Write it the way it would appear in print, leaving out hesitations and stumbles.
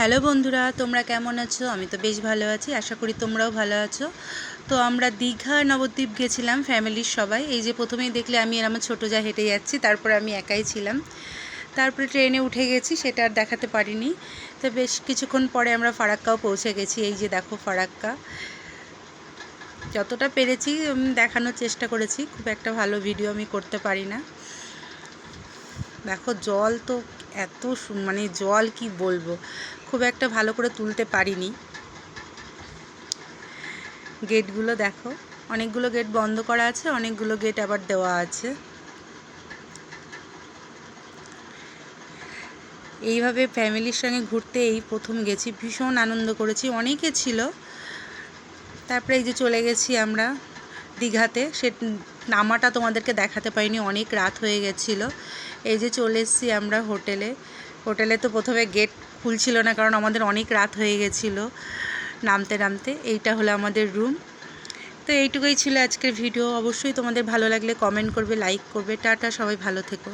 Hello বন্ধুরা, তোমরা কেমন আছো? আমি তো বেশ ভালো আছি, আশা করি তোমরাও ভালো আছো। তো আমরা দীঘা নবদ্বীপ গেছিলাম ফ্যামিলির সবাই। এই যে প্রথমেই দেখলে আমি আর আমার ছোটো যা হেঁটে যাচ্ছি, তারপরে আমি একাই ছিলাম। তারপরে ট্রেনে উঠে গেছি, সেটা আর দেখাতে পারিনি। তো বেশ কিছুক্ষণ পরে আমরা ফারাক্কাও পৌঁছে গেছি। এই যে দেখো ফারাক্কা, যতটা পেরেছি দেখানোর চেষ্টা করেছি। খুব একটা ভালো ভিডিও আমি করতে পারি না। দেখো জল তো এত মানে জল কি বলবো, খুব একটা ভালো করে তুলতে পারিনি। গেটগুলো দেখো, অনেকগুলো গেট বন্ধ করা আছে, অনেকগুলো গেট আবার দেওয়া আছে। এইভাবে ফ্যামিলির সঙ্গে ঘুরতে এই প্রথম গেছি, ভীষণ আনন্দ করেছি, অনেকে ছিল। তারপরে এই যে চলে গেছি আমরা দীঘাতে, সে নামাটা তোমাদেরকে দেখাতে পারিনি, অনেক রাত হয়ে গেছিলো। এই যে চলে এসেছি আমরা হোটেলে তো প্রথমে গেট খুলছিল না, কারণ আমাদের অনেক রাত হয়ে গেছিলো নামতে নামতে। এইটা হলো আমাদের রুম। তো এইটুকুই ছিল আজকের ভিডিও। অবশ্যই তোমাদের ভালো লাগলে কমেন্ট করবে, লাইক করবে। টাটা, সবাই ভালো থেকো।